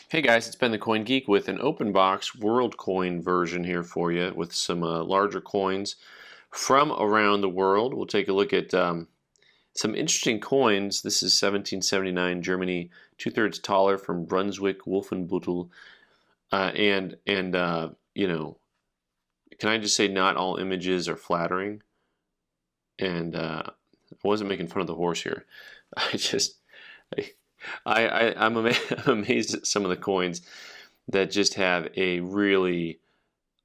Hey guys, it's Ben the Coin Geek with an open box world coin version here for you with some larger coins from around the world. We'll take a look at some interesting coins. This is 1779 Germany, 2/3 taller from Brunswick Wolfenbüttel. You know, can I just say not all images are flattering? And I wasn't making fun of the horse here. I just, I'm amazed at some of the coins that just have a really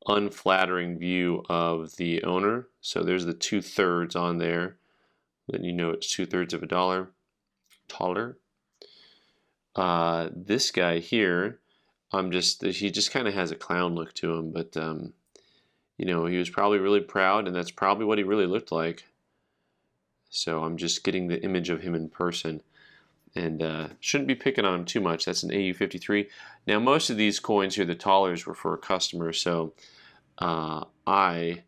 unflattering view of the owner. So there's the 2/3 on there. Then you know it's 2/3 of a dollar. Taller. This guy here, he just kind of has a clown look to him, but he was probably really proud, and that's probably what he really looked like. So I'm just getting the image of him in person. And shouldn't be picking on him too much. That's an AU53. Now, most of these coins here, the Thalers, were for a customer, so I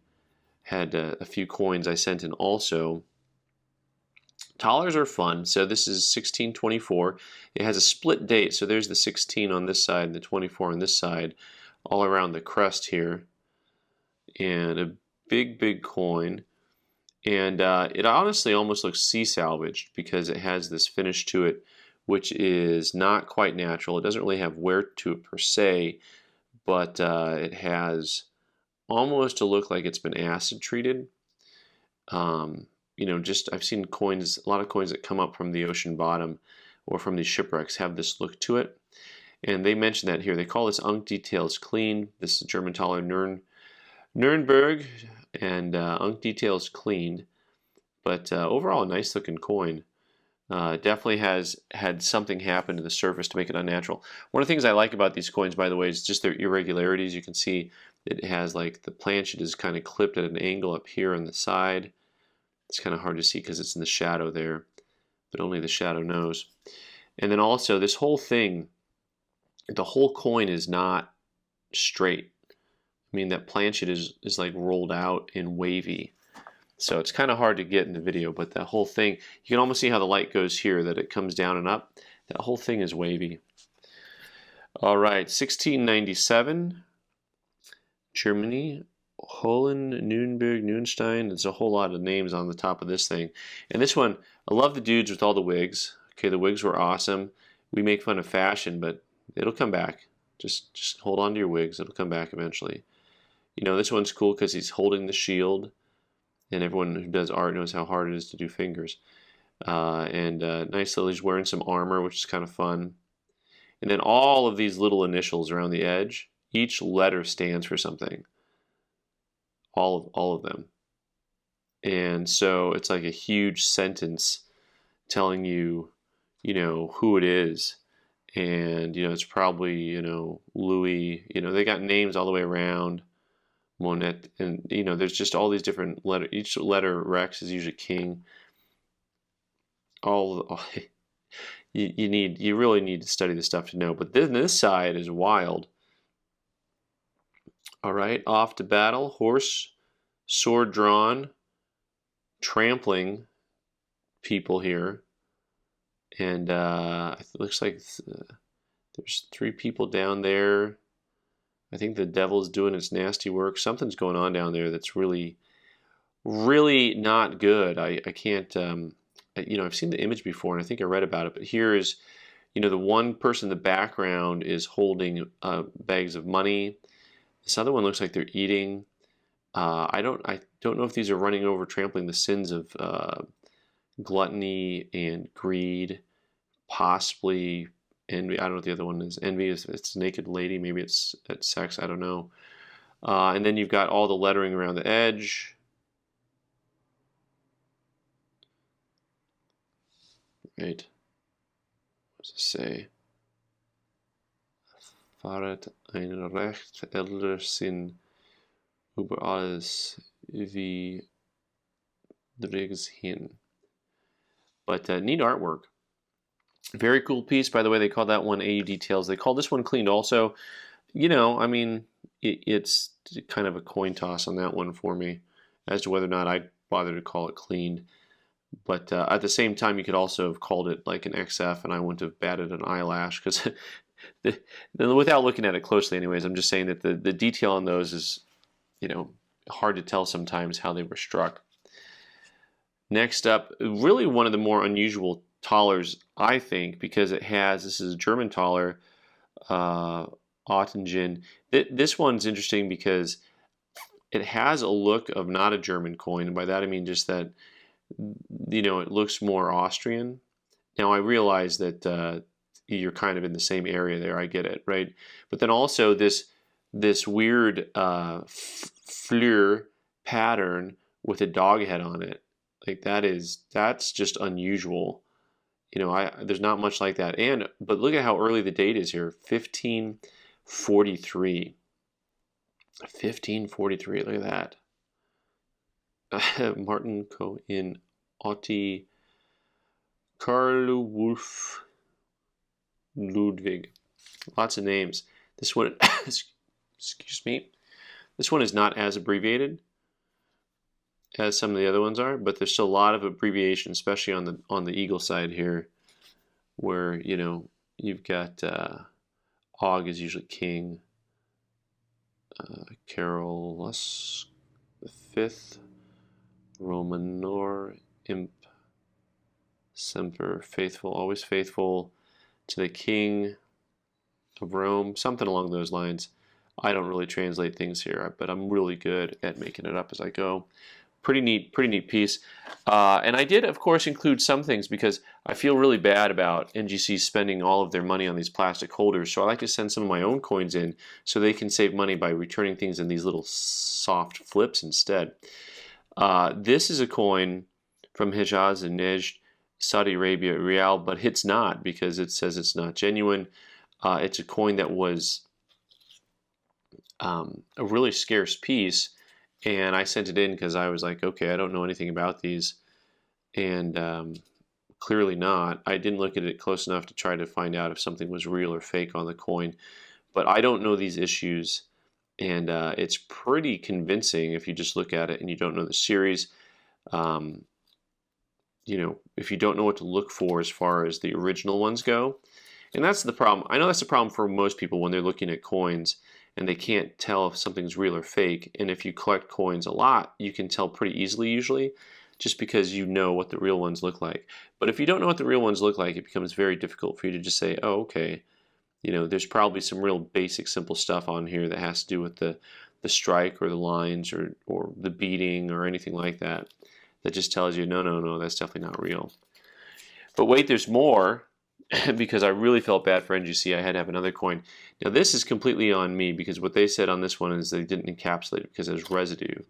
had a few coins I sent in also. Thalers are fun. So this is 1624. It has a split date, so there's the 16 on this side and the 24 on this side, all around the crest here. And a big, big coin. And it honestly almost looks sea salvaged because it has this finish to it which is not quite natural. It doesn't really have wear to it per se, but it has almost a look like it's been acid treated. I've seen coins, a lot of coins that come up from the ocean bottom or from these shipwrecks have this look to it. And they mention that here. They call this Unk Details Clean. This is German Thaler Nuremberg, and Unk Details Cleaned. But overall, a nice looking coin. Definitely has had something happen to the surface to make it unnatural. One of the things I like about these coins, by the way, is just their irregularities. You can see it has like the planchet is kind of clipped at an angle up here on the side. It's kind of hard to see because it's in the shadow there, but only the shadow knows. And then also this whole thing, the whole coin is not straight. I mean, that planchet is like rolled out and wavy. So it's kind of hard to get in the video, but that whole thing, you can almost see how the light goes here, that it comes down and up. That whole thing is wavy. All right, 1697, Germany, Holland, Nuremberg, Nunstein. There's a whole lot of names on the top of this thing. And this one, I love the dudes with all the wigs. Okay, the wigs were awesome. We make fun of fashion, but it'll come back. Just hold on to your wigs. It'll come back eventually. You know, this one's cool because he's holding the shield. And everyone who does art knows how hard it is to do fingers. Nice little, he's wearing some armor, which is kind of fun. And then all of these little initials around the edge, each letter stands for something. All of them. And so it's like a huge sentence telling you, who it is. And, it's probably, Louis, they got names all the way around. Monet, and there's just all these different letters. Each letter Rex is usually king. You really need to study this stuff to know. But then this side is wild. All right, off to battle, horse, sword drawn, trampling people here, and it looks like there's 3 people down there. I think the devil's doing its nasty work. Something's going on down there that's really, really not good. I can't, I've seen the image before and I think I read about it, but here is, the one person in the background is holding bags of money. This other one looks like they're eating. I don't know if these are running over, trampling the sins of gluttony and greed, possibly envy. I don't know what the other one is. Envy is it's naked lady. Maybe it's sex. I don't know. And then you've got all the lettering around the edge. Right. What does it say? Fahret ein Recht älter Sinn über alles wie Dregs hin. But neat artwork. Very cool piece, by the way. They call that one AU Details. They call this one Cleaned also. It's kind of a coin toss on that one for me as to whether or not I'd bother to call it cleaned. But at the same time, you could also have called it like an XF, and I wouldn't have batted an eyelash because, without looking at it closely, anyways, I'm just saying that the detail on those is, hard to tell sometimes how they were struck. Next up, really one of the more unusual Thalers, I think, because this is a German Thaler, Ottingen. This one's interesting because it has a look of not a German coin, and by that I mean just that, it looks more Austrian. Now I realize that you're kind of in the same area there. I get it, right? But then also this weird fleur pattern with a dog head on it, like that's just unusual. There's not much like that. But look at how early the date is here, 1543. 1543. Look at that. Martin Coin, Otti, Carl Wolf, Ludwig. Lots of names. This one, excuse me, this one is not as abbreviated as some of the other ones are, but there's still a lot of abbreviation, especially on the eagle side here, where you've got Og is usually king, Carolus the fifth, Romanor, imp, semper, faithful, always faithful to the king of Rome, something along those lines. I don't really translate things here, but I'm really good at making it up as I go. Pretty neat piece. And I did, of course, include some things because I feel really bad about NGC spending all of their money on these plastic holders. So I like to send some of my own coins in so they can save money by returning things in these little soft flips instead. This is a coin from Hejaz and Nejd, Saudi Arabia Real, but it's not because it says it's not genuine. It's a coin that was a really scarce piece, and I sent it in because I was like, okay, I don't know anything about these, and clearly not. I didn't look at it close enough to try to find out if something was real or fake on the coin, but I don't know these issues, and it's pretty convincing if you just look at it and you don't know the series. If you don't know what to look for as far as the original ones go, and that's the problem. I know that's the problem for most people when they're looking at coins and they can't tell if something's real or fake. And if you collect coins a lot, you can tell pretty easily usually, just because you know what the real ones look like. But if you don't know what the real ones look like, it becomes very difficult for you to just say, oh, okay, there's probably some real basic simple stuff on here that has to do with the strike or the lines or the beating or anything like that just tells you, no, that's definitely not real. But wait, there's more. Because I really felt bad for NGC, I had to have another coin. Now this is completely on me because what they said on this one is they didn't encapsulate it because there's residue.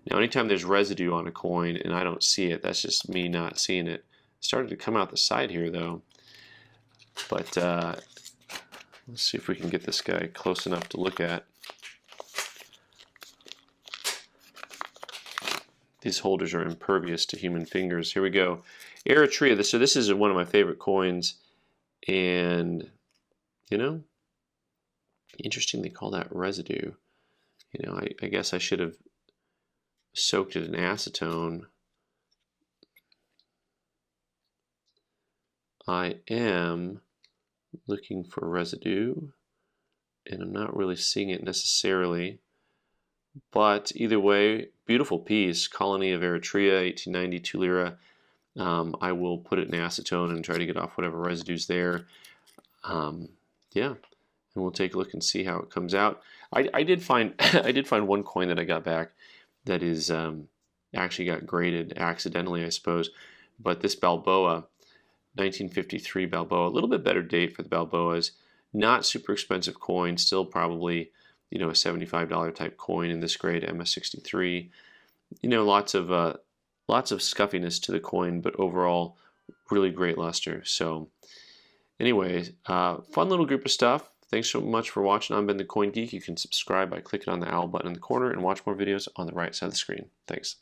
Now anytime there's residue on a coin and I don't see it, that's just me not seeing it. It started to come out the side here though. But let's see if we can get this guy close enough to look at. These holders are impervious to human fingers. Here we go. Eritrea. So this is one of my favorite coins. And, interesting they call that residue. I guess I should have soaked it in acetone. I am looking for residue, and I'm not really seeing it necessarily. But either way, beautiful piece. Colony of Eritrea, 1890, 2 lira. I will put it in acetone and try to get off whatever residue's there. Yeah, and we'll take a look and see how it comes out. I did find one coin that I got back that is actually got graded accidentally, I suppose. But this Balboa, 1953 Balboa, a little bit better date for the Balboas. Not super expensive coin, still probably a $75 type coin in this grade, MS63. Lots of scuffiness to the coin, but overall, really great luster. So, anyways, fun little group of stuff. Thanks so much for watching. I've been the Coin Geek. You can subscribe by clicking on the owl button in the corner and watch more videos on the right side of the screen. Thanks.